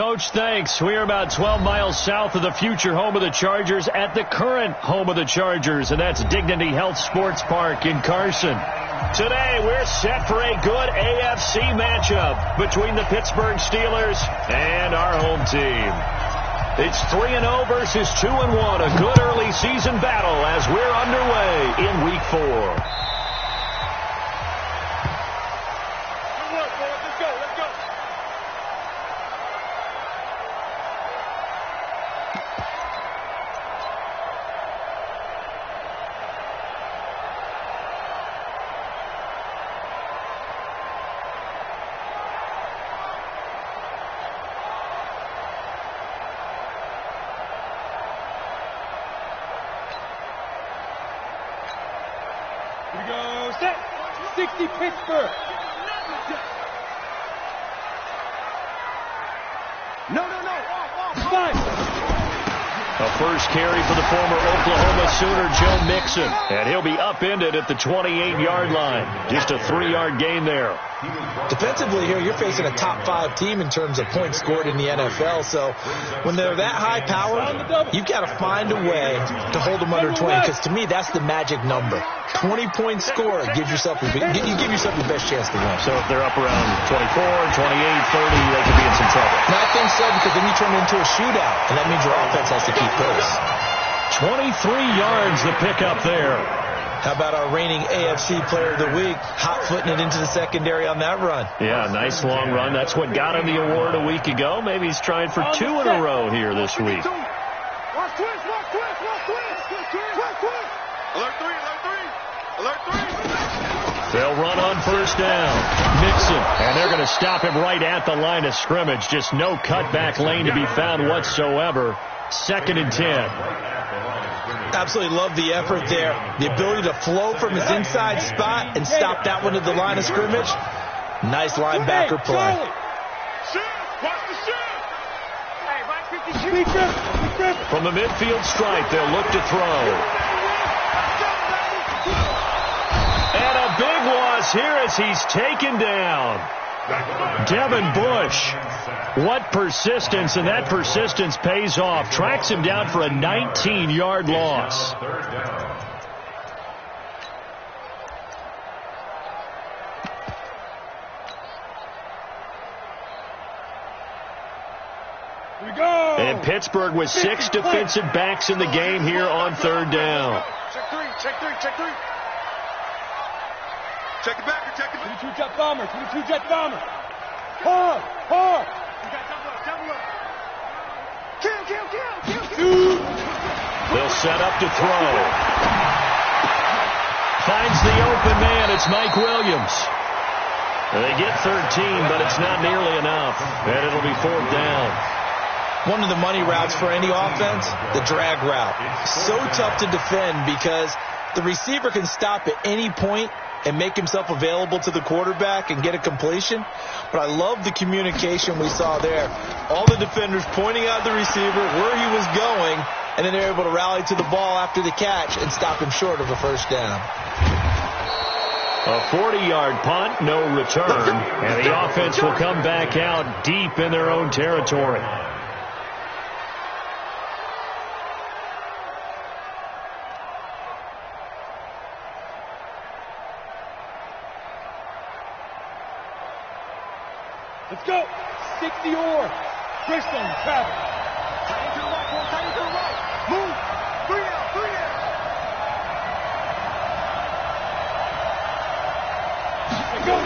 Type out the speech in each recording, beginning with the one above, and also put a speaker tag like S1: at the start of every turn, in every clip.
S1: Coach. Thanks. We are about 12 miles south of the future home of the Chargers at the current home of the Chargers, and that's Dignity Health Sports Park in Carson. Today, we're set for a good AFC matchup between the Pittsburgh Steelers and our home team. It's 3-0 versus 2-1, a good early season battle as we're underway in Week 4.
S2: Here we go, set, 60 Pittsburgh. No, five.
S1: A first carry for the former Oklahoma Sooner, Joe Mixon. And he'll be upended at the 28-yard line. Just a 3-yard gain there.
S3: Defensively here, you're facing a top 5 team in terms of points scored in the NFL. So when they're that high powered, you've got to find a way to hold them under 20. Because to me, that's the magic number. 20 points scored, you give yourself your best chance to win.
S1: So if they're up around 24, 28, 30, they could be in some trouble.
S3: And I think so, because then you turn it into a shootout, and that means your offense has to keep pace.
S1: 23 yards the pickup there.
S3: How about our reigning AFC Player of the Week, hot-footing it into the secondary on that run?
S1: Yeah, nice long run. That's what got him the award a week ago. Maybe he's trying for 2 in a row here this week.
S2: Watch twist. Alert three.
S1: They'll run on first down. Mixon, and they're going to stop him right at the line of scrimmage. Just no cutback lane to be found whatsoever. 2nd and 10.
S3: Absolutely love the effort there. The ability to flow from his inside spot and stop that one at the line of scrimmage. Nice linebacker play.
S1: From the midfield stripe, they'll look to throw. And a big loss here as he's taken down. Devin Bush. What persistence, and that persistence pays off. Tracks him down for a 19-yard loss.
S2: Here we go.
S1: And Pittsburgh with 6 defensive backs in the game here on 3rd down.
S2: Check three. Check it back. 22 jet bomber. Hard. Kill.
S1: They'll set up to throw. Finds the open man. It's Mike Williams. They get 13, but it's not nearly enough. And it'll be 4th down.
S3: One of the money routes for any offense, the drag route. So tough to defend because the receiver can stop at any point and make himself available to the quarterback and get a completion. But I love the communication we saw there. All the defenders pointing out the receiver, where he was going, and then they're able to rally to the ball after the catch and stop him short of a first down.
S1: A 40-yard punt, no return, and the offense will come back out deep in their own territory.
S2: Let's go. 60 or. Christian, Travis. Tight to the right. Move. 3 out. Go.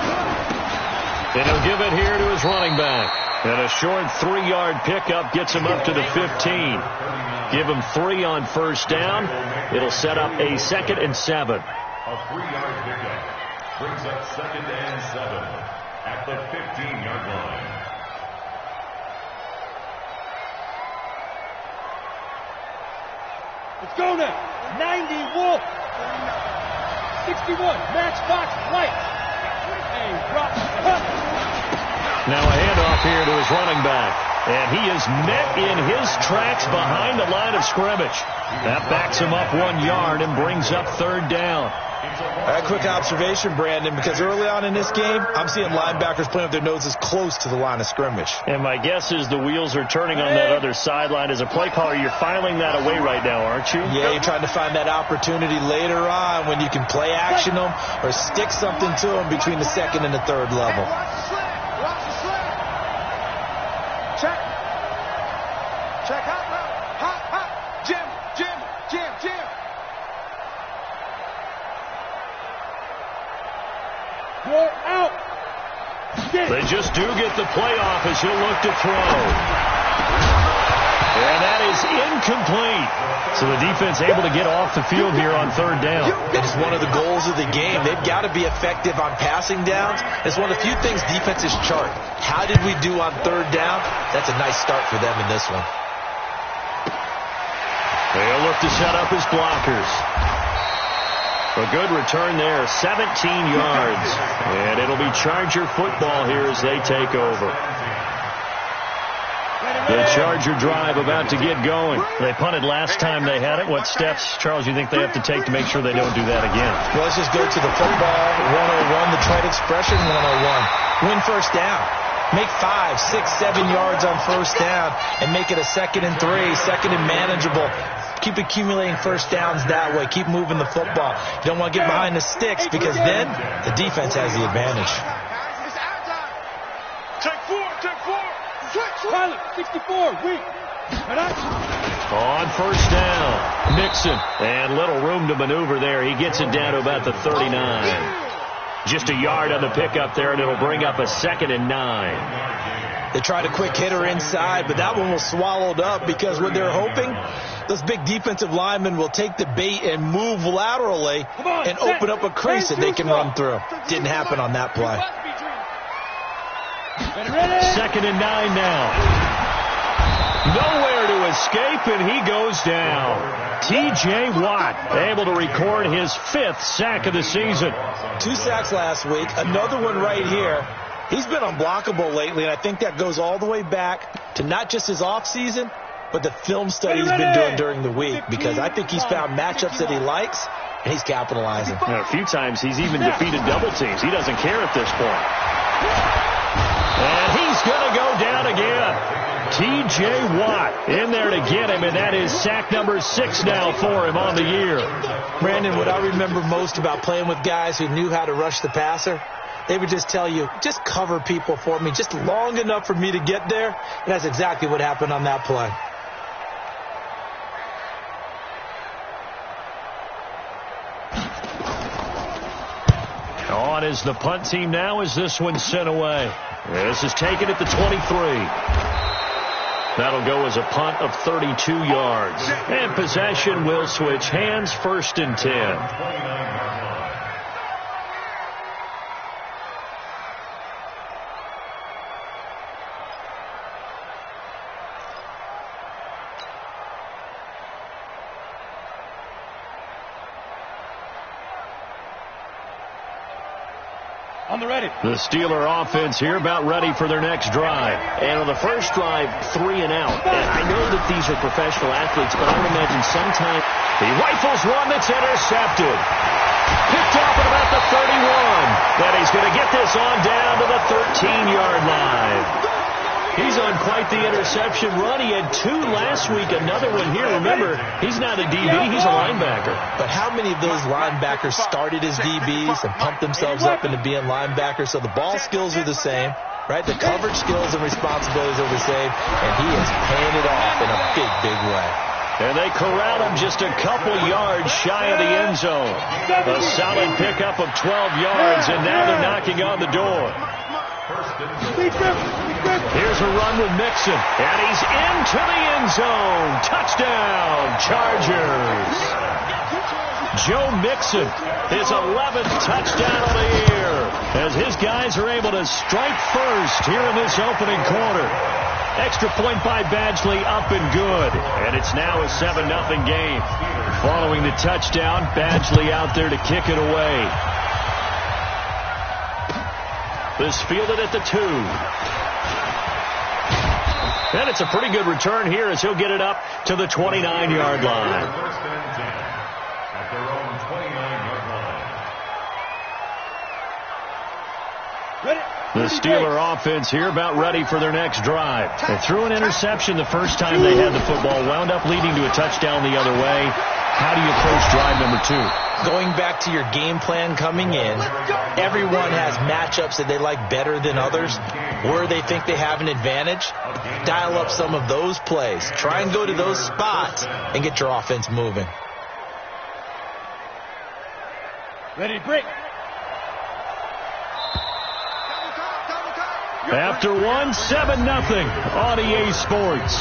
S1: And he'll give it here to his running back. And a short 3-yard pickup gets him up to the 15. Give him 3 on first down. It'll set up a 2nd and 7.
S4: A 3-yard pickup brings up 2nd and 7. At the 15-yard line.
S2: Let's go now. 90 Wolf. 61. Matchbox White. Hey, drop.
S1: Now a handoff here to his running back. And he is met in his tracks behind the line of scrimmage. That backs him up 1 yard and brings up 3rd down.
S3: A quick observation, Brandon, because early on in this game, I'm seeing linebackers playing with their noses close to the line of scrimmage.
S1: And my guess is the wheels are turning on that other sideline. As a play caller, you're filing that away right now, aren't you?
S3: Yeah, you're trying to find that opportunity later on when you can play action them or stick something to them between the second and the third level.
S2: Check. Check hot route. Hot. Jim. You're out.
S1: They just do get the playoff as he'll look to throw. And that is incomplete. So the defense able to get off the field here on third down.
S3: It is one of the goals of the game. They've got to be effective on passing downs. It's one of the few things defenses chart. How did we do on third down? That's a nice start for them in this one.
S1: They'll look to set up his blockers. A good return there, 17 yards. And it'll be Charger football here as they take over. The Charger drive about to get going. They punted last time they had it. What steps, Charles, you think they have to take to make sure they don't do that again?
S3: Well, let's just go to the football 101, the trite expression 101. Win first down. Make 5, 6, 7 yards on first down and make it a 2nd and 3, 2nd and manageable. Keep accumulating first downs that way. Keep moving the football. You don't want to get behind the sticks because then the defense has the advantage.
S2: Take four. Pilot, 64, weak.
S1: On first down, Mixon. And little room to maneuver there. He gets it down to about the 39. Just a yard on the pickup there, and it'll bring up a 2nd and 9.
S3: They tried a quick hitter inside, but that one was swallowed up because what they're hoping, those big defensive linemen will take the bait and move laterally and open up a crease that they can run through. Didn't happen on that play.
S1: 2nd and 9 now. Nowhere to escape, and he goes down. T.J. Watt able to record his 5th sack of the season.
S3: 2 sacks last week, another one right here. He's been unblockable lately, and I think that goes all the way back to not just his offseason, but the film study he's been doing during the week, because I think he's found matchups that he likes, and he's capitalizing.
S1: Now, a few times he's even defeated double teams. He doesn't care at this point. And he's going to go down again. T.J. Watt in there to get him, and that is sack number 6 now for him on the year.
S3: Brandon, what I remember most about playing with guys who knew how to rush the passer, they would just tell you, just cover people for me, just long enough for me to get there. And that's exactly what happened on that play.
S1: On is the punt team now as this one's sent away. This is taken at the 23. That'll go as a punt of 32 yards. And possession will switch hands, 1st and 10.
S2: On the ready.
S1: The Steeler offense here about ready for their next drive. And on the first drive, 3 and out. And I know that these are professional athletes, but I would imagine sometimes he rifles one that's intercepted. Picked off at about the 31. Then he's going to get this on down to the 13-yard line. He's on quite the interception run. He had 2 last week, another one here. Remember, he's not a DB, he's a linebacker.
S3: But how many of those linebackers started as DBs and pumped themselves up into being linebackers? So the ball skills are the same, right? The coverage skills and responsibilities are the same, and he is paying it off in a big, big way.
S1: And they corral him just a couple yards shy of the end zone. A solid pickup of 12 yards, and now they're knocking on the door. Here's a run with Mixon, and he's into the end zone. Touchdown, Chargers. Joe Mixon, his 11th touchdown of the year, as his guys are able to strike first here in this opening quarter. Extra point by Badgley, up and good. And it's now a 7-0 game. Following the touchdown, Badgley out there to kick it away. This fielded at the 2. And it's a pretty good return here as he'll get it up to the 29-yard line.
S4: First and 10 at their own 29-yard line.
S1: The Steeler offense here about ready for their next drive. They threw an interception the first time they had the football, wound up leading to a touchdown the other way. How do you approach drive number 2?
S3: Going back to your game plan coming in, everyone has matchups that they like better than others, where they think they have an advantage. Dial up some of those plays. Try and go to those spots and get your offense moving.
S2: Ready to break.
S1: After 1, 7-0 on EA Sports.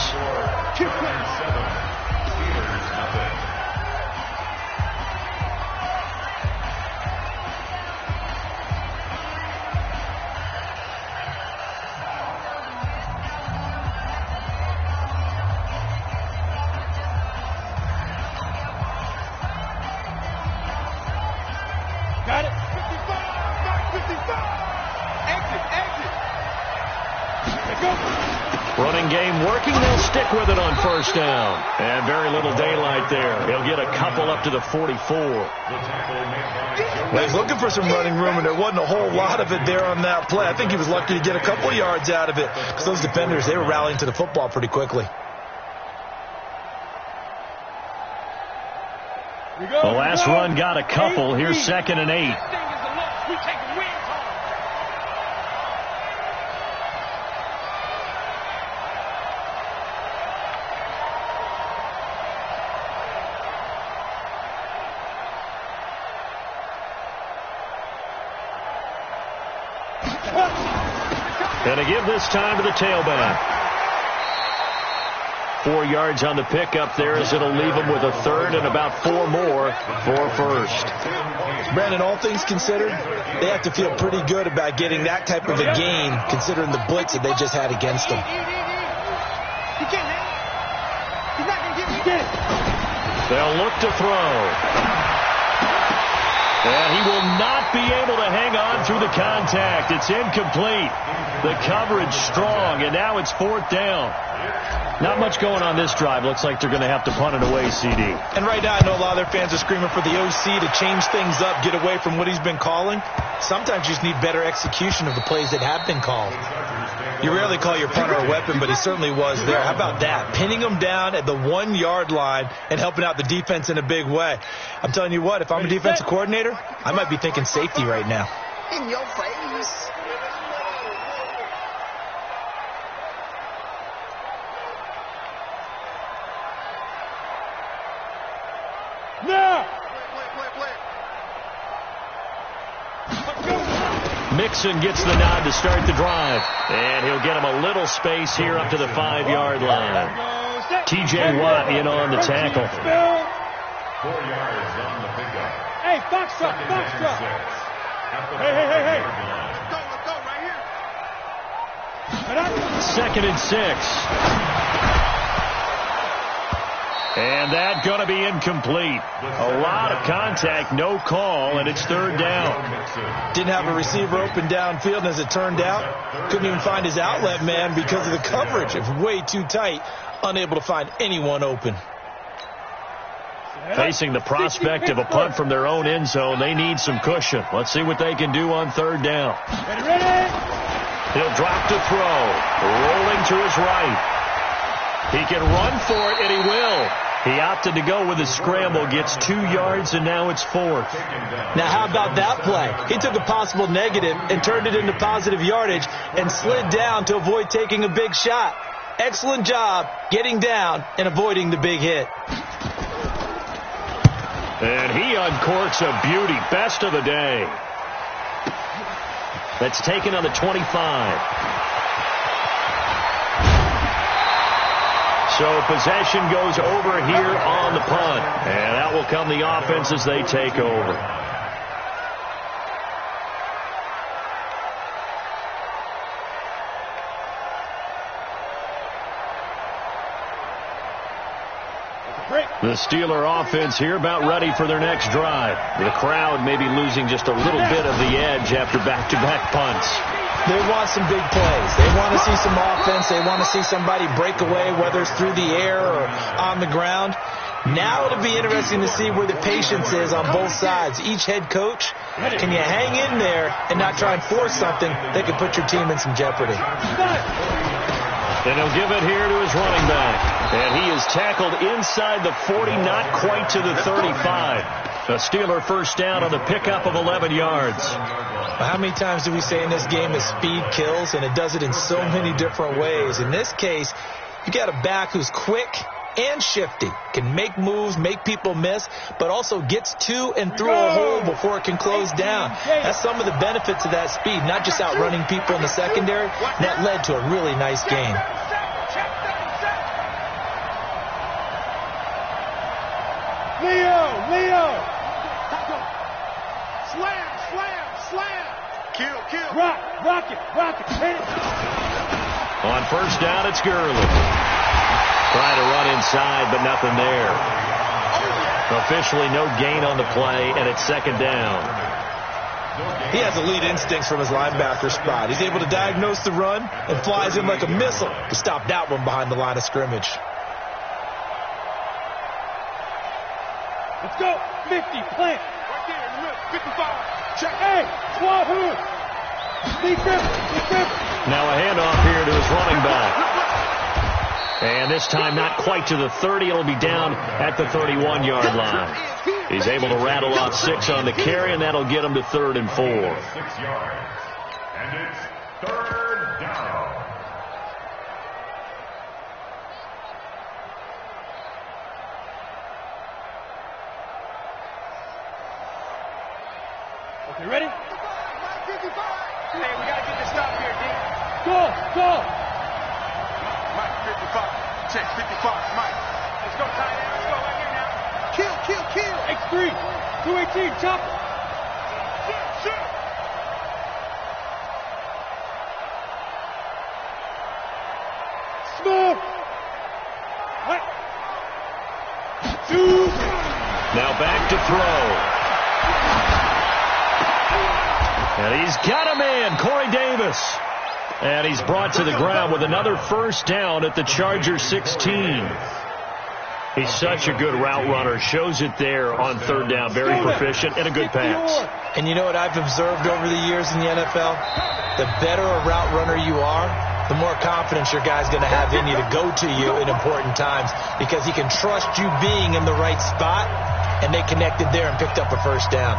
S2: Got it. 55, 55. Exit. Let's go.
S1: Running game working. They'll stick with it on first down. And very little daylight there. He'll get a couple up to the 44.
S3: Well, he's looking for some running room, and there wasn't a whole lot of it there on that play. I think he was lucky to get a couple of yards out of it because those defenders, they were rallying to the football pretty quickly.
S1: The last run got a couple. Here's 2nd and 8. And to give this time to the tailback. 4 yards on the pickup there as it'll leave them with a third and about 4 more for first.
S3: Brandon, all things considered, they have to feel pretty good about getting that type of a gain considering the blitz that they just had against them.
S1: They'll look to throw. And he will not be able to hang on through the contact. It's incomplete. The coverage strong, and now it's 4th down. Not much going on this drive. Looks like they're going to have to punt it away, CD.
S3: And right now, I know a lot of their fans are screaming for the OC to change things up, get away from what he's been calling. Sometimes you just need better execution of the plays that have been called. You rarely call your punter a weapon, but he certainly was there. How about that? Pinning him down at the 1-yard line and helping out the defense in a big way. I'm telling you what, if I'm a defensive coordinator, I might be thinking safety right now.
S5: In your face.
S2: Now.
S1: Mixon gets the nod to start the drive. And he'll get him a little space here up to the 5-yard line. T.J. Watt in on the tackle.
S4: 4 yards on the pickup.
S2: Hey, box truck. Hey.
S5: Let's go right here.
S1: 2nd and 6. And that's going to be incomplete. A lot of contact, no call, and it's 3rd down.
S3: Didn't have a receiver open downfield, and as it turned out, couldn't even find his outlet man because of the coverage. It was way too tight, unable to find anyone open.
S1: Facing the prospect of a punt from their own end zone, they need some cushion. Let's see what they can do on 3rd down.
S2: Ready.
S1: He'll drop to throw, rolling to his right. He can run for it, and he will. He opted to go with a scramble, gets 2 yards, and now it's 4th.
S3: Now, how about that play? He took a possible negative and turned it into positive yardage and slid down to avoid taking a big shot. Excellent job getting down and avoiding the big hit.
S1: And he uncorks a beauty. Best of the day. That's taken on the 25. So possession goes over here on the punt. And that will come the offense as they take over. The Steeler offense here about ready for their next drive. The crowd may be losing just a little bit of the edge after back-to-back punts.
S3: They want some big plays. They want to see some offense. They want to see somebody break away, whether it's through the air or on the ground. Now it'll be interesting to see where the patience is on both sides. Each head coach, can you hang in there and not try and force something that could put your team in some jeopardy?
S1: And he'll give it here to his running back. And he is tackled inside the 40, not quite to the 35. A Steeler first down on the pickup of 11 yards.
S3: How many times do we say in this game that speed kills, and it does it in so many different ways? In this case, you got a back who's quick and shifty, can make moves, make people miss, but also gets to and through a hole before it can close down. That's some of the benefits of that speed, not just outrunning people in the secondary. That led to a really nice gain.
S2: Leo!
S5: Slam! Kill!
S2: Rock it! Hit it!
S1: On first down, it's Gurley. Trying to run inside, but nothing there. Officially no gain on the play, and it's second down.
S3: He has elite instincts from his linebacker spot. He's able to diagnose the run and flies in like a missile to stop that one behind the line of scrimmage.
S2: Let's go! 50, plant!
S5: Right there in the middle, 55. Check.
S2: Hey! Swab who? Be careful!
S1: Now a handoff here to his running back. And this time not quite to the 30. It'll be down at the 31-yard line. He's able to rattle off 6 on the carry, and that'll get him to 3rd and 4.
S4: 6 yards. And it's 3rd down.
S2: Okay, ready?
S5: 55. Hey, we got to get this stop here, D.
S2: Go!
S5: Mike, 55. Check, 55. Mike. Let's go, tight end. Let's go right here now. Kill.
S2: X3! 218, chop!
S5: Shoot.
S2: Smooth! What? Two!
S1: Now back to throw. And he's got him in, Corey Davis. And he's brought to the ground with another first down at the Chargers 16. He's such a good route runner. Shows it there on 3rd down. Very proficient and a good pass.
S3: And you know what I've observed over the years in the NFL? The better a route runner you are, the more confidence your guy's going to have in you to go to you in important times, because he can trust you being in the right spot, and they connected there and picked up a first down.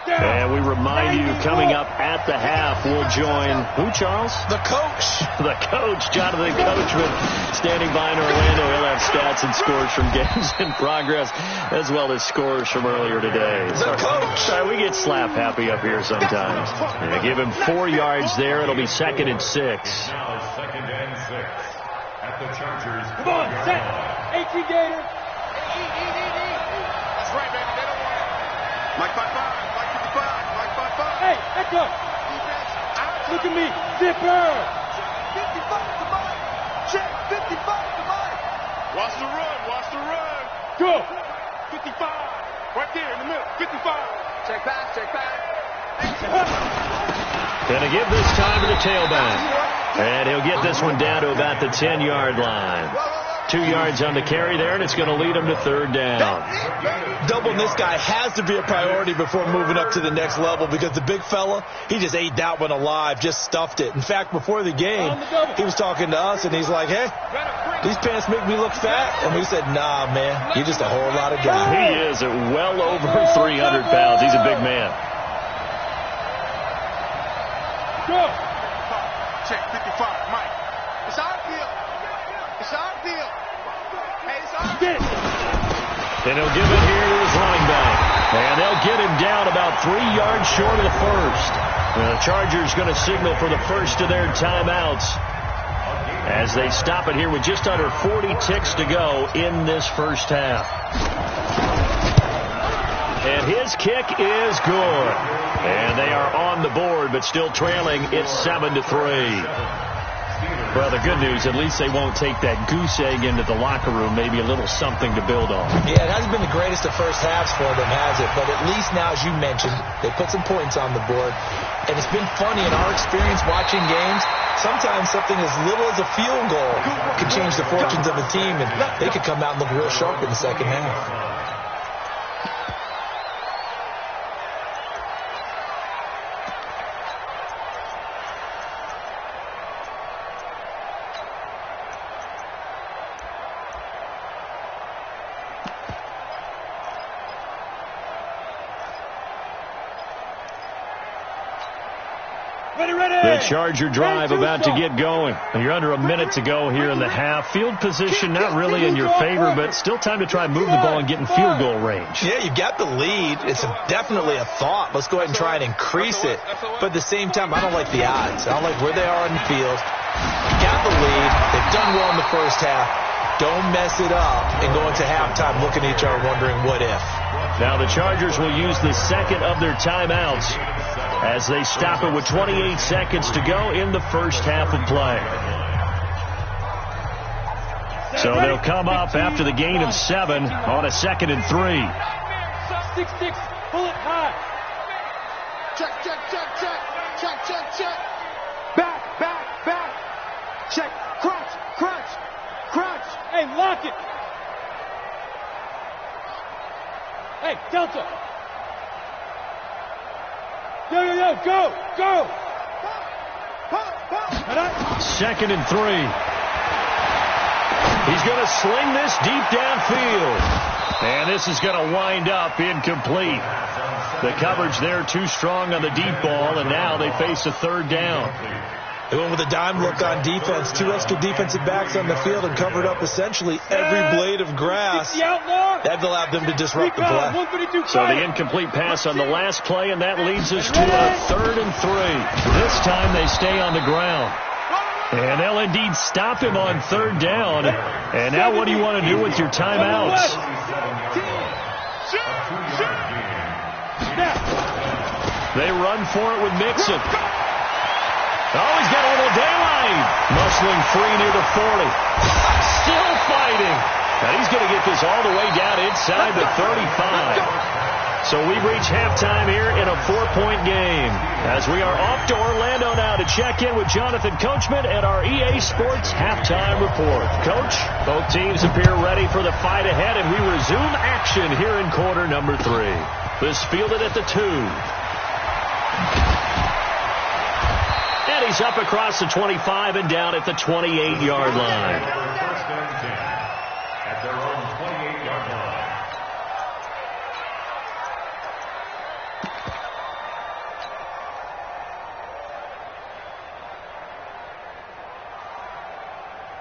S1: And we remind you, coming up at the half, we'll join who, Charles?
S3: The coach.
S1: The coach, Jonathan Coachman, standing by in Orlando. He'll have stats and scores from games in progress, as well as scores from earlier today.
S3: The coach.
S1: Sorry, we get slap happy up here sometimes. Yeah, give him 4 yards there. It'll be 2nd and 6.
S4: Now 2nd and 6 at the Chargers.
S2: Come on, set! 18 Gator!
S5: That's right, baby. They don't want it. Mike 55. Mike 55. Mike 55.
S2: Hey, echo!
S5: Defense out.
S2: Look at me! Zipper!
S5: 55 to Mike. Check. 55 to Mike. Watch the run.
S2: Go!
S5: 55. Right there in the middle. 55. Check back.
S1: Gonna give this time to the tailback. And he'll get this one down to about the 10-yard line. 2 yards on the carry there, and it's going to lead him to 3rd down.
S3: Doubling this guy has to be a priority before moving up to the next level, because the big fella, he just ate that one alive, just stuffed it. In fact, before the game, he was talking to us, and he's like, hey, these pants make me look fat. And we said, nah, man, you're just a whole lot of guy.
S1: He is at well over 300 pounds. He's a big man.
S2: Go!
S5: Check. 55. Mike. It's our deal. Hey, it's our
S2: Get it!
S1: And he'll give it here to his running back. And they'll get him down about 3 yards short of the first. The Chargers going to signal for the first of their timeouts as they stop it here with just under 40 ticks to go in this first half. And his kick is good. And they are on the board, but still trailing. It's 7-3. Well, the good news, at least they won't take that goose egg into the locker room, maybe a little something to build on.
S3: Yeah, it hasn't been the greatest of first halves for them, has it? But at least now, as you mentioned, they put some points on the board. And it's been funny in our experience watching games. Sometimes something as little as a field goal can change the fortunes of a team, and they could come out and look real sharp in the second half.
S1: The Charger drive about to get going. You're under a minute to go here in the half. Field position not really in your favor, but still time to try and move the ball and get in field goal range.
S3: Yeah, you've got the lead. It's definitely a thought. Let's go ahead and try and increase it. But at the same time, I don't like the odds. I don't like where they are in the field. Got the lead. They've done well in the first half. Don't mess it up and go into halftime looking at each other wondering what if.
S1: Now the Chargers will use the second of their timeouts as they stop it with 28 seconds to go in the first half of play. So they'll come up after the gain of 7 on a 2nd and 3.
S2: 6-6, pull it high.
S5: Check, check, check, check. Check, check, check.
S2: Back, back, back. Check, crunch, crunch, crunch. Hey, lock it. Hey, Delta. Yo, yo, yo, go, go.
S1: 2nd and 3. He's going to sling this deep downfield. And this is going to wind up incomplete. The coverage there too strong on the deep ball, and now they face a 3rd down.
S3: They went with a dime look on defense. 2 extra defensive backs on the field and covered up essentially every blade of grass. That allowed them to disrupt the play.
S1: So the incomplete pass on the last play, and that leads us to a 3rd and 3. This time they stay on the ground. And they'll indeed stop him on 3rd down. And now what do you want to do with your timeouts? They run for it with Mixon. Oh, he's got a little daylight. Muscling free near the 40. Still fighting. Now he's going to get this all the way down inside the 35. So we've reached halftime here in a 4-point game. As we are off to Orlando now to check in with Jonathan Coachman at our EA Sports Halftime Report. Coach, both teams appear ready for the fight ahead, and we resume action here in quarter number 3. This fielded at the 2. And he's up across the 25 and down at the 28-yard line.
S4: First and 10 at their own 28-yard line.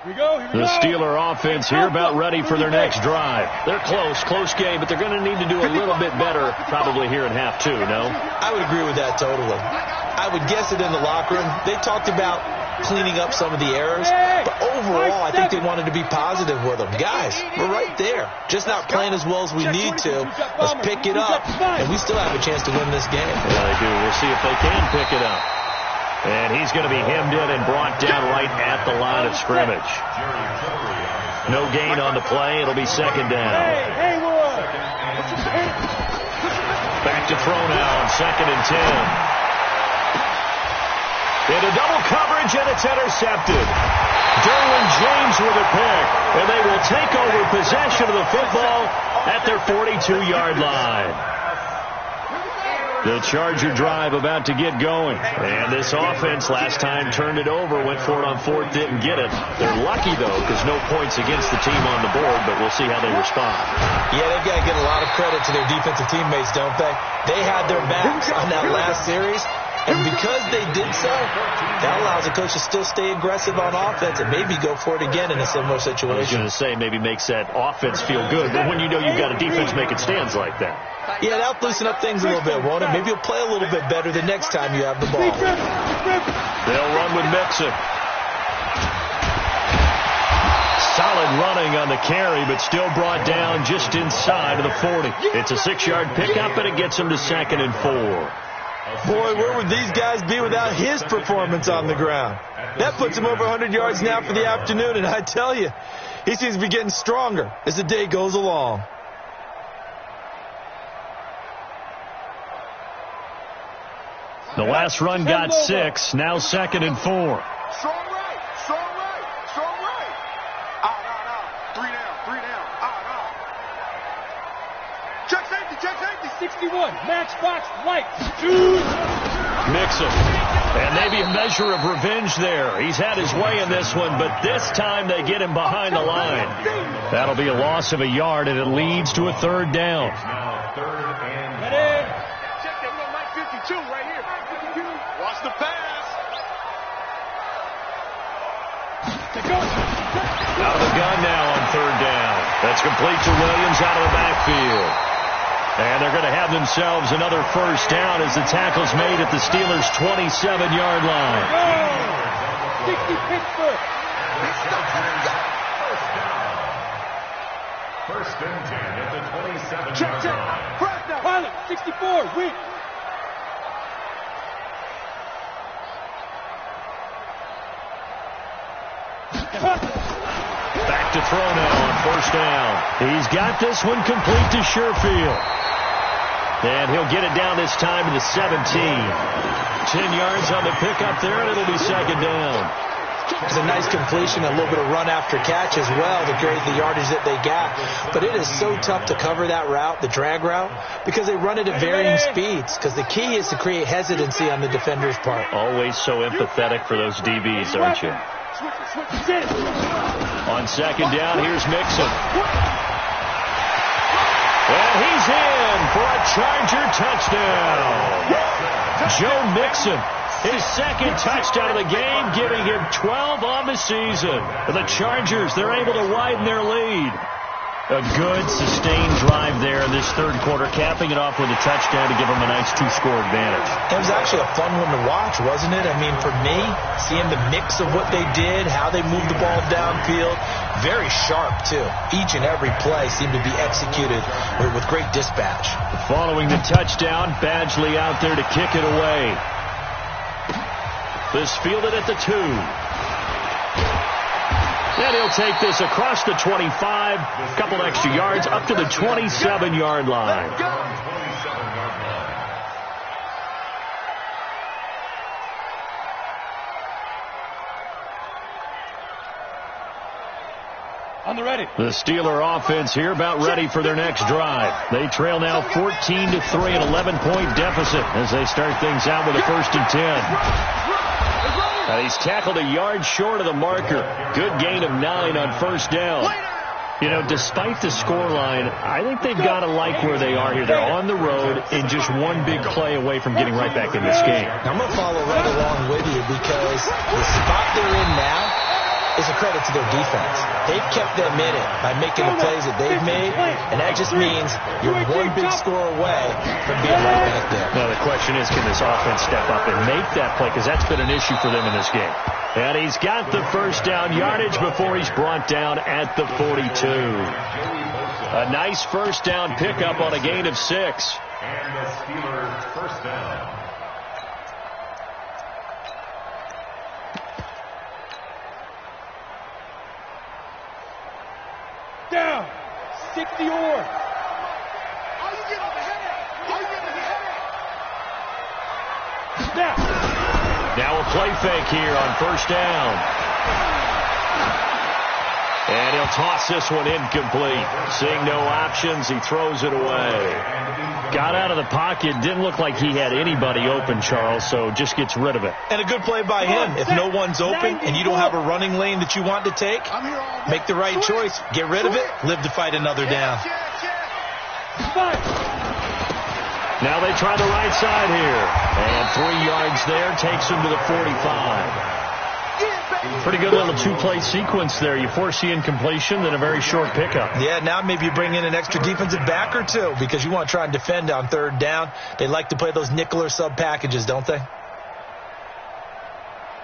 S1: The Steeler offense here about ready for their next drive. They're close game, but they're going to need to do a little bit better probably here in half 2, no?
S3: I would agree with that totally. I would guess it in the locker room. They talked about cleaning up some of the errors, but overall I think they wanted to be positive with them. Guys, we're right there. Just not playing as well as we need to. Let's pick it up, and we still have a chance to win this game.
S1: Yeah, they do. We'll see if they can pick it up. And he's going to be hemmed in and brought down right at the line of scrimmage. No gain on the play. It'll be 2nd down. Back to throw now on 2nd and 10. Into double coverage, and it's intercepted. Derwin James with a pick, and they will take over possession of the football at their 42-yard line. The Charger drive about to get going. And this offense last time turned it over, went for it on 4th, didn't get it. They're lucky, though, because no points against the team on the board, but we'll see how they respond.
S3: Yeah, they've got to get a lot of credit to their defensive teammates, don't they? They had their backs on that last series, and because they did so, that allows the coach to still stay aggressive on offense and maybe go for it again in a similar situation.
S1: I was going to say maybe makes that offense feel good, but when you know you've got a defense making stands like that.
S3: Yeah, that'll loosen up things a little bit, won't it? Maybe you'll play a little bit better the next time you have the ball.
S1: They'll run with Mixon. Solid running on the carry, but still brought down just inside of the 40. It's a 6-yard pickup, and it gets him to 2nd and 4.
S3: Boy, where would these guys be without his performance on the ground? That puts him over 100 yards now for the afternoon, and I tell you, he seems to be getting stronger as the day goes along.
S1: The last run got 6, now 2nd and 4.
S5: Strong right, strong right, strong right. Out. 3 down. Out. Check safety.
S2: 61, matchbox, lights, shoot.
S1: Mixon. And maybe a measure of revenge there. He's had his way in this one, but this time they get him behind the line. That'll be a loss of a yard, and it leads to a 3rd down.
S4: Now 3rd and 5.
S5: Check that little Mike 52 right here. Watch the pass.
S1: Out of the gun now on 3rd down. That's complete to Williams out of the backfield. And they're going to have themselves another 1st down as the tackle's made at the Steelers' 27-yard line.
S2: 60 Pittsburgh.
S4: 1st and 10 at the 27-yard
S2: Check.
S4: line.
S2: Press now. Pilot, 64, win.
S1: Back to throw now on 1st down. He's got this one complete to Sherfield. And he'll get it down this time to the 17. 10 yards on the pickup there, and it'll be 2nd down.
S3: It's a nice completion, a little bit of run after catch as well to create the yardage that they got. But it is so tough to cover that route, the drag route, because they run it at varying speeds. Because the key is to create hesitancy on the defender's part.
S1: Always so empathetic for those DBs, aren't you? On 2nd down, here's Mixon. And he's in for a Charger touchdown. Joe Mixon, his 2nd touchdown of the game, giving him 12 on the season. The Chargers, they're able to widen their lead. A good, sustained drive there in this 3rd quarter, capping it off with a touchdown to give them a nice 2-score advantage.
S3: It was actually a fun one to watch, wasn't it? I mean, for me, seeing the mix of what they did, how they moved the ball downfield, very sharp, too. Each and every play seemed to be executed with great dispatch.
S1: Following the touchdown, Badgley out there to kick it away. This fielded at the 2. And he'll take this across the 25, a couple extra yards, up to the 27-yard line.
S2: On the ready.
S1: The Steeler offense here about ready for their next drive. They trail now 14-3, an 11-point deficit as they start things out with a 1st and 10. And he's tackled a yard short of the marker. Good gain of 9 on 1st down. You know, despite the scoreline, I think they've got to like where they are here. They're on the road and just one big play away from getting right back in this game.
S3: I'm going to follow right along with you because the spot they're in now is a credit to their defense. They've kept them in it by making the plays that they've made, and that just means you're one big score away from being right back there.
S1: Now the question is, can this offense step up and make that play? Because that's been an issue for them in this game. And he's got the 1st down yardage before he's brought down at the 42. A nice 1st down pickup on a gain of 6.
S4: And the Steelers' 1st down.
S2: Down. 60 or.
S1: Now a play fake here on 1st down. And he'll toss this one incomplete. Seeing no options, he throws it away. Got out of the pocket. Didn't look like he had anybody open, Charles, so just gets rid of it.
S3: And a good play by him. If no one's open and you don't have a running lane that you want to take, make the right choice. Get rid of it. Live to fight another down.
S1: Now they try the right side here. And 3 yards there takes him to the 45. Pretty good little 2-play sequence there. You force the incompletion, then a very short pickup.
S3: Yeah, now maybe you bring in an extra defensive back or 2 because you want to try and defend on 3rd down. They like to play those nickel or sub packages, don't they?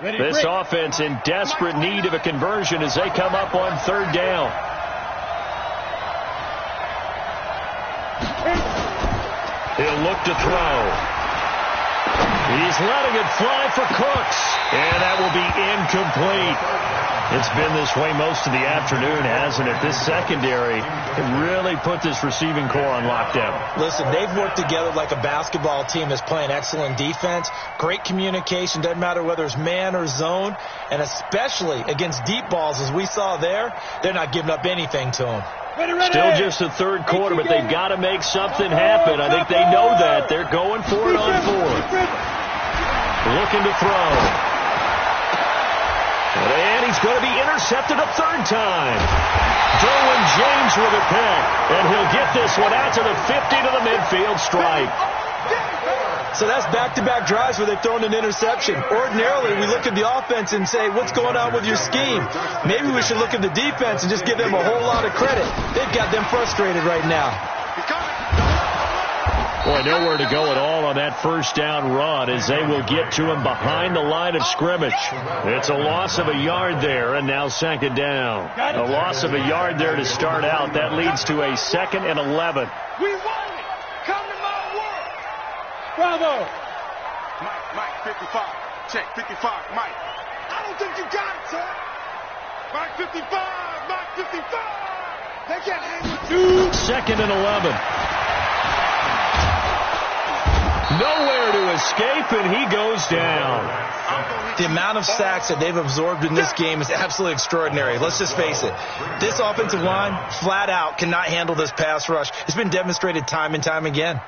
S1: This offense in desperate need of a conversion as they come up on 3rd down. He'll look to throw. He's letting it fly for Cooks, and that will be incomplete. It's been this way most of the afternoon, hasn't it? This secondary can really put this receiving core on lockdown.
S3: Listen, they've worked together like a basketball team that's playing excellent defense. Great communication, doesn't matter whether it's man or zone, and especially against deep balls, as we saw there, they're not giving up anything to them.
S1: Still just the third quarter, but they've got to make something happen. I think they know that. They're going for it on fourth. Looking to throw. And he's going to be intercepted a third time. Derwin James with a pick. And he'll get this one out to the 50 to the midfield stripe.
S3: So that's back-to-back drives where they've thrown an interception. Ordinarily, we look at the offense and say, what's going on with your scheme? Maybe we should look at the defense and just give them a whole lot of credit. They've got them frustrated right now.
S1: Boy, nowhere to go at all on that first down run as they will get to him behind the line of scrimmage. It's a loss of a yard there, and now second down. A loss of a yard there to start out. That leads to a 2nd and 11.
S5: We won it. Come to my world.
S2: Bravo.
S5: Mike, 55. Check, 55, Mike. I don't think you got it, sir. Mike, 55. Mike, 55. They can't hang with you.
S1: 2nd and 11. Nowhere to escape, and he goes down.
S3: The amount of sacks that they've absorbed in this game is absolutely extraordinary. Let's just face it. This offensive line, flat out, cannot handle this pass rush. It's been demonstrated time and time again.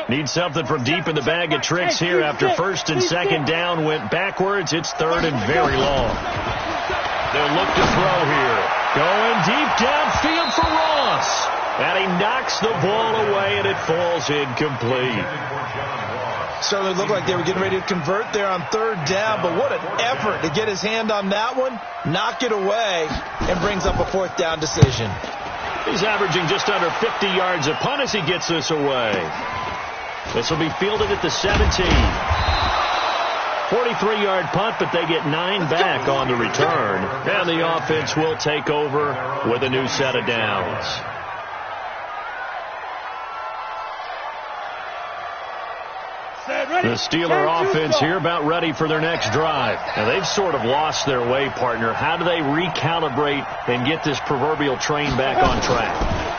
S1: Need something from deep in the bag of tricks here after first and second down went backwards. It's third and very long. They'll look to throw here. Going deep downfield for Ross. And he knocks the ball away, and it falls incomplete.
S3: Certainly looked like they were getting ready to convert there on third down, but what an effort to get his hand on that one, knock it away, and brings up a fourth down decision.
S1: He's averaging just under 50 yards a punt as he gets this away. This will be fielded at the 17. 43-yard punt, but they get 9 back on the return. And the offense will take over with a new set of downs. The Steeler offense here about ready for their next drive. Now, they've sort of lost their way, partner. How do they recalibrate and get this proverbial train back on track?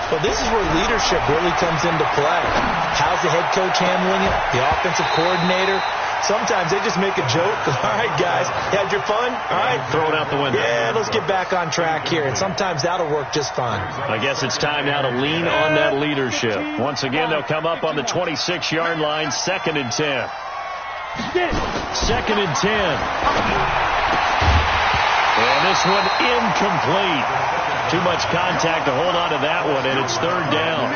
S3: Well, this is where leadership really comes into play. How's the head coach handling it? The offensive coordinator? Sometimes they just make a joke. All right, guys, you had your fun? All right.
S1: Throw it out the window.
S3: Yeah, let's get back on track here. And sometimes that'll work just fine.
S1: I guess it's time now to lean on that leadership. Once again, they'll come up on the 26-yard line, 2nd and 10. 2nd and 10. And this one incomplete. Too much contact to hold on to that one, and it's third down.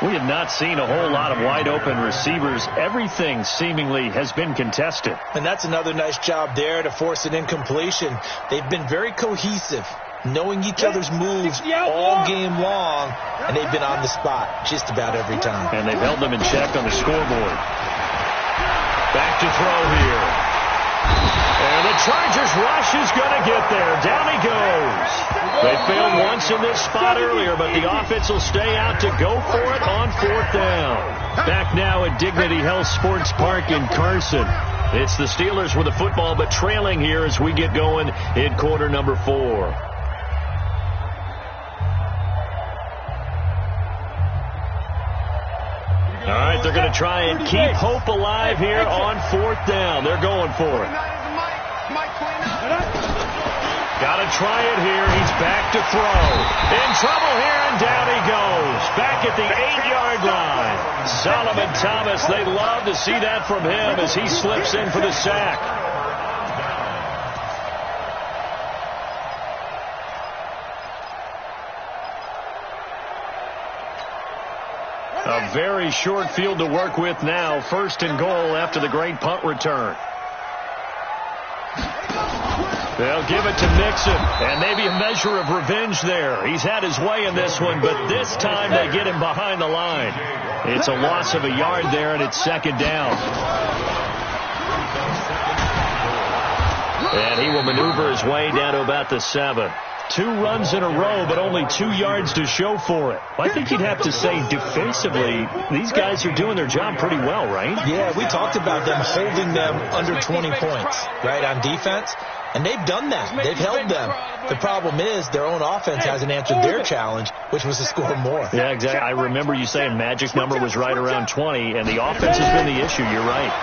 S1: We have not seen a whole lot of wide-open receivers. Everything seemingly has been contested.
S3: And that's another nice job there to force an incompletion. They've been very cohesive, knowing each other's moves all game long, and they've been on the spot just about every time.
S1: And they've held them in check on the scoreboard. Back to throw here. And the Chargers rush is going to get there. Down he goes. They failed once in this spot earlier, but the offense will stay out to go for it on fourth down. Back now at Dignity Health Sports Park in Carson. It's the Steelers with the football, but trailing here as we get going in quarter number 4. All right, they're going to try and keep hope alive here on fourth down. They're going for it. Got to try it here. He's back to throw. In trouble here, and down he goes. Back at the 8-yard line. Solomon Thomas, they love to see that from him as he slips in for the sack. A very short field to work with now. 1st and goal after the great punt return. They'll give it to Mixon, and maybe a measure of revenge there. He's had his way in this one, but this time they get him behind the line. It's a loss of a yard there, and it's 2nd down. And he will maneuver his way down to about the 7. 2 runs in a row, but only 2 yards to show for it. I think you'd have to say defensively, these guys are doing their job pretty well, right?
S3: Yeah, we talked about them holding them under 20 points, right, on defense. And they've done that. They've held them. The problem is their own offense hasn't answered their challenge, which was to score more.
S1: Yeah, exactly. I remember you saying magic number was right around 20, and the offense has been the issue. You're right.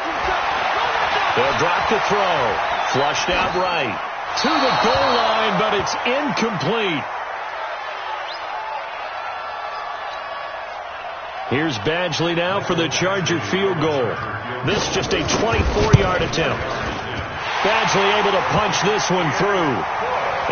S1: They'll drop the throw. Flushed out right. To the goal line, but it's incomplete. Here's Badgley now for the Charger field goal. This just a 24-yard attempt. Badgley able to punch this one through.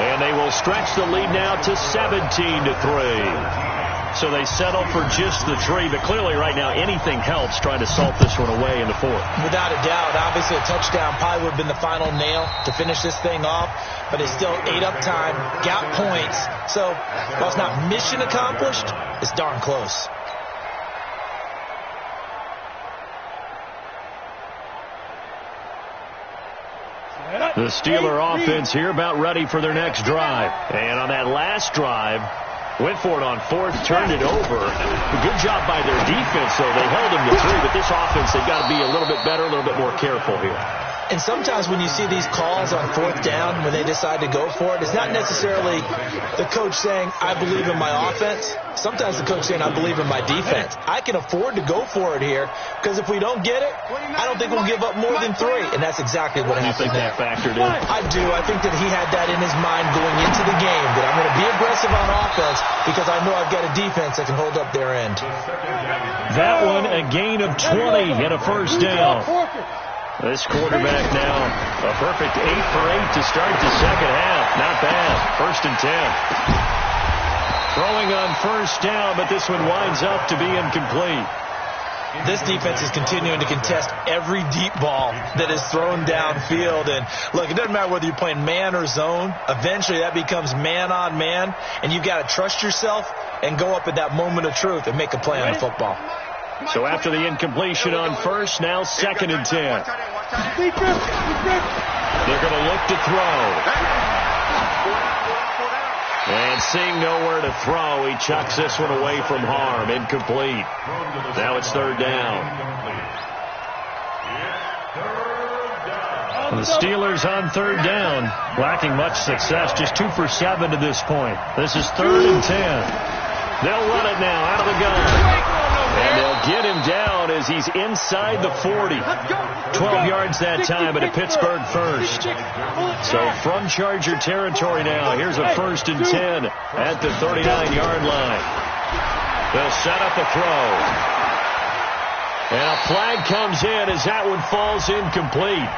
S1: And they will stretch the lead now to 17-3. So they settle for just the 3, but clearly right now anything helps trying to salt this one away in the 4th.
S3: Without a doubt, obviously a touchdown probably would have been the final nail to finish this thing off, but they still ate up time, got points. So while it's not mission accomplished, it's darn close.
S1: The Steeler offense here about ready for their next drive. And on that last drive, went for it on 4th, turned it over. A good job by their defense, though. They held them to 3, but this offense, they've got to be a little bit better, a little bit more careful here.
S3: And sometimes when you see these calls on 4th down, when they decide to go for it, it's not necessarily the coach saying, I believe in my offense. Sometimes the coach saying, I believe in my defense. I can afford to go for it here, because if we don't get it, I don't think we'll give up more than 3. And that's exactly what happened there.
S1: You think that factored in?
S3: I do. I think that he had that in his mind going into the game, that I'm going to be aggressive on offense because I know I've got a defense that can hold up their end.
S1: That one, a gain of 20 and a first down. This quarterback now, a perfect 8 for 8 to start the second half. Not bad. 1st and 10. Throwing on first down, but this one winds up to be incomplete.
S3: This defense is continuing to contest every deep ball that is thrown downfield. And look, it doesn't matter whether you're playing man or zone. Eventually that becomes man on man, and you've got to trust yourself and go up at that moment of truth and make a play on the football.
S1: So after the incompletion on first, now 2nd and 10. They're going to look to throw. And seeing nowhere to throw, he chucks this one away from harm. Incomplete. Now it's 3rd down. The Steelers on 3rd down, lacking much success, just 2 for 7 to this point. This is 3rd and 10. They'll run it now out of the gun. And they'll get him down as he's inside the 40. 12 yards that time, but a Pittsburgh first. So from Charger territory now, here's a 1st and 10 at the 39-yard line. They'll set up a throw. And a flag comes in as that one falls incomplete.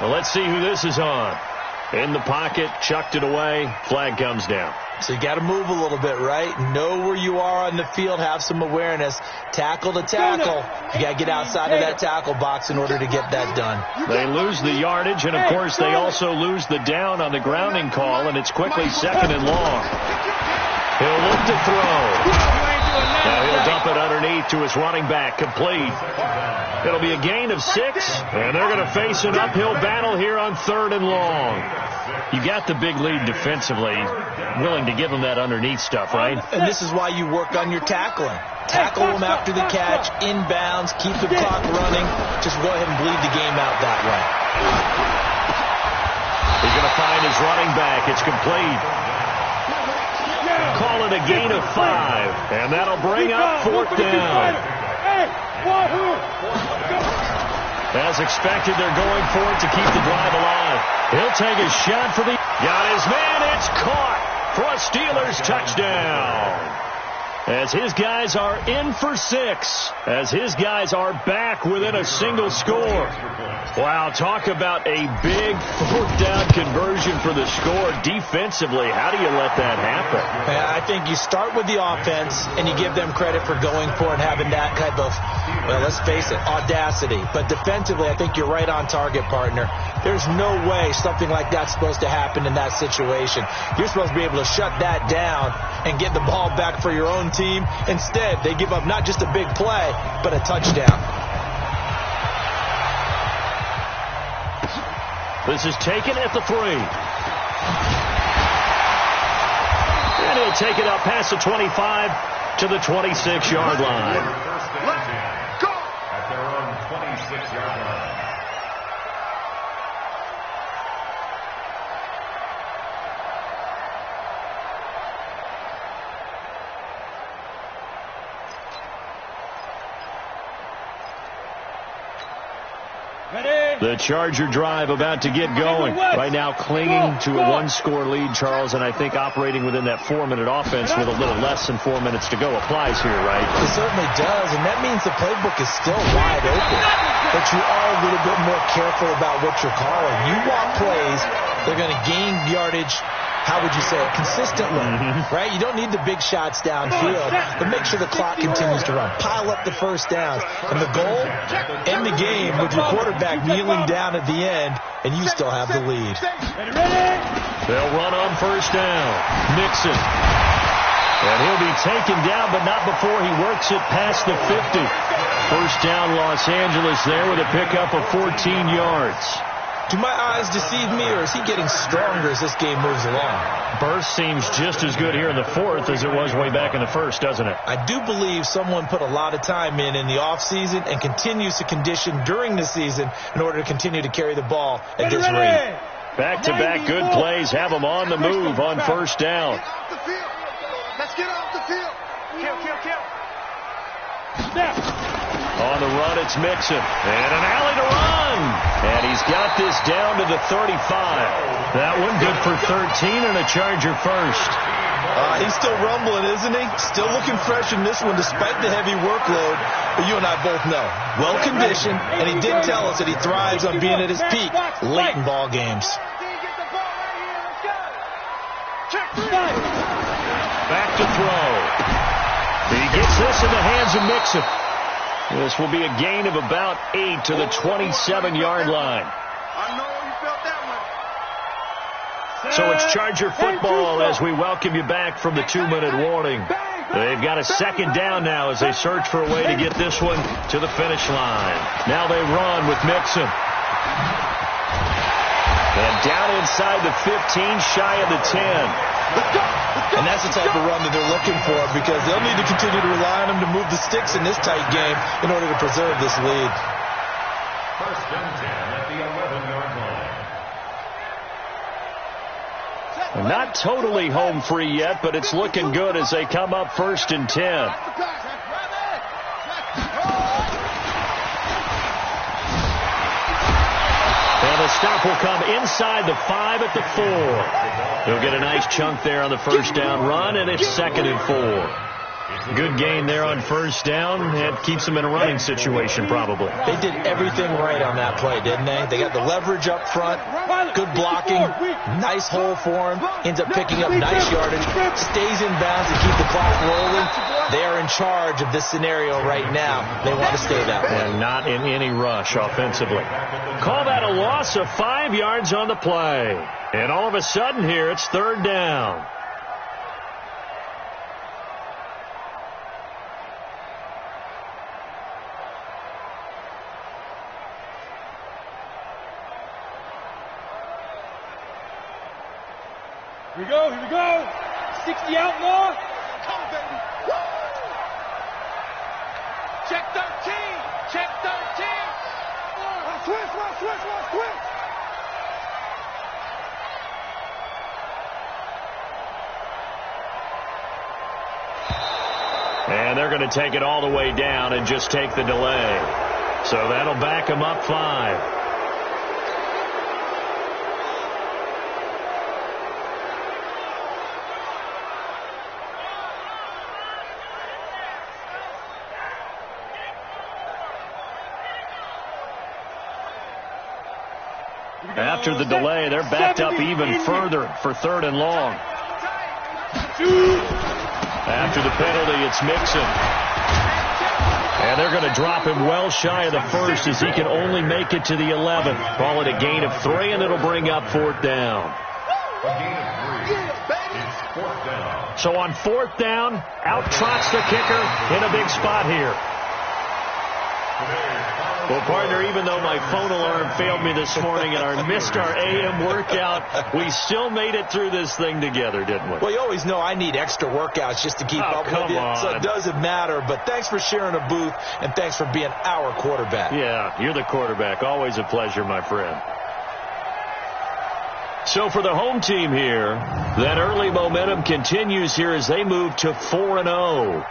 S1: Well, let's see who this is on. In the pocket, chucked it away, flag comes down.
S3: So you got to move a little bit, right? Know where you are on the field, have some awareness. Tackle to tackle. You got to get outside of that tackle box in order to get that done.
S1: They lose the yardage, and of course they also lose the down on the grounding call, and it's quickly 2nd and long. He'll look to throw. Now he'll dump it underneath to his running back, complete. It'll be a gain of 6, and they're going to face an uphill battle here on 3rd and long. You got the big lead defensively, willing to give them that underneath stuff, right?
S3: And this is why you work on your tackling. Tackle them after the catch, inbounds, keep the clock running. Just go ahead and bleed the game out that way.
S1: He's going to find his running back. It's complete. Call it a gain of 5, and that'll bring up 4th down. As expected, they're going for it to keep the drive alive. He'll take a shot for the... Got his man. It's caught for a Steelers touchdown. As his guys are in for 6. As his guys are back within a single score. Wow, talk about a big 4th down conversion for the score. Defensively, how do you let that happen?
S3: I think you start with the offense, and you give them credit for going for it and having that type of, well, let's face it, audacity. But defensively, I think you're right on target, partner. There's no way something like that's supposed to happen in that situation. You're supposed to be able to shut that down and get the ball back for your own team. Instead, they give up not just a big play, but a touchdown.
S1: This is taken at the 3. And he'll take it up past the 25 to the 26-yard line.
S4: Let's go! At their own 26-yard line.
S1: The Charger drive about to get going. Right now clinging to a one-score lead, Charles, and I think operating within that 4-minute offense with a little less than 4 minutes to go applies here, right?
S3: It certainly does, and that means the playbook is still wide open. But you are a little bit more careful about what you're calling. You want plays, they're going to gain yardage, how would you say it, consistently, right? You don't need the big shots downfield, but make sure the clock continues to run. Pile up the first downs. And the goal, end the game with your quarterback kneeling down at the end, and you still have the lead.
S1: They'll run on first down. Mixon. And he'll be taken down, but not before he works it past the 50. First down, Los Angeles there with a pickup of 14 yards.
S3: Do my eyes deceive me, or is he getting stronger as this game moves along?
S1: Burst seems just as good here in the fourth as it was way back in the first, doesn't it?
S3: I do believe someone put a lot of time in the offseason and continues to condition during the season in order to continue to carry the ball at this rate.
S1: Back-to-back good plays have them on the move on first down.
S5: Let's get off the field. Kill.
S1: On the run, it's Mixon. And an alley to run. And he's got this down to the 35. That one good for 13 and a Charger first.
S3: He's still rumbling, isn't he? Still looking fresh in this one despite the heavy workload. But you and I both know, well-conditioned, and he did tell us that he thrives on being at his peak late in ball games.
S1: Back to throw. He gets this in the hands of Mixon. This will be a gain of about 8 to the 27-yard line.
S5: I know you felt that one.
S1: So it's Charger football as we welcome you back from the 2-minute warning. They've got a second down now as they search for a way to get this one to the finish line. Now they run with Mixon. And down inside the 15, shy of the 10.
S3: And that's the type of run that they're looking for, because they'll need to continue to rely on him to move the sticks in this tight game in order to preserve this lead.
S4: First and 10 at the 11-yard line.
S1: Not totally home free yet, but it's looking good as they come up first and 10. And the stop will come inside the 5 at the 4. He'll get a nice chunk there on the first down run, and it's 2nd and 4. Good gain there on first down. It keeps them in a running situation, probably.
S3: They did everything right on that play, didn't they? They got the leverage up front, good blocking, nice hole for him, ends up picking up nice yardage, stays in bounds to keep the clock rolling. They are in charge of this scenario right now. They want to stay that way.
S1: And not in any rush offensively. Call that a loss of 5 yards on the play. And all of a sudden here, it's 3rd down.
S2: Here we go. 60 out more.
S5: Come, baby. Woo! Check 13. Check 13. Switch.
S1: And they're going to take it all the way down and just take the delay. So that'll back them up 5. After the delay, they're backed up even further for 3rd and long. After the penalty, it's Mixon. And they're going to drop him well shy of the 1st as he can only make it to the 11th. Call it a gain of 3, and it'll bring up 4th down.
S4: A gain of 3. It's 4th down.
S1: So on 4th down, out trots the kicker in a big spot here. Well, partner, even though my phone alarm failed me this morning and I missed our AM workout, we still made it through this thing together, didn't we?
S3: Well, you always know I need extra workouts just to keep up with you, so it doesn't matter. But thanks for sharing a booth, and thanks for being our quarterback.
S1: Yeah, you're the quarterback. Always a pleasure, my friend. So for the home team here, that early momentum continues here as they move to 4-0.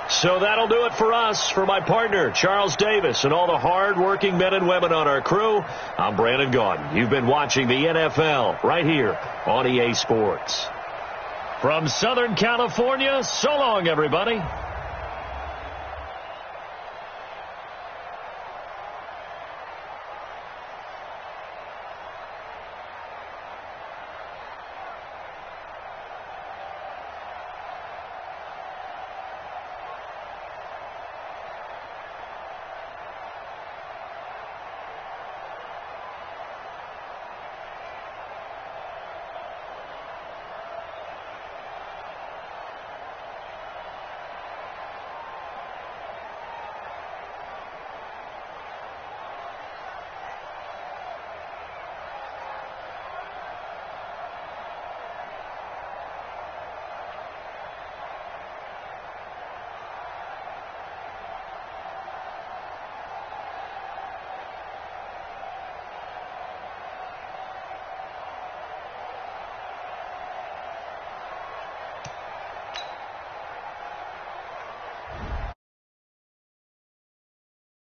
S1: So that'll do it for us. For my partner, Charles Davis, and all the hard-working men and women on our crew, I'm Brandon Gaudin. You've been watching the NFL right here on EA Sports. From Southern California, so long, everybody.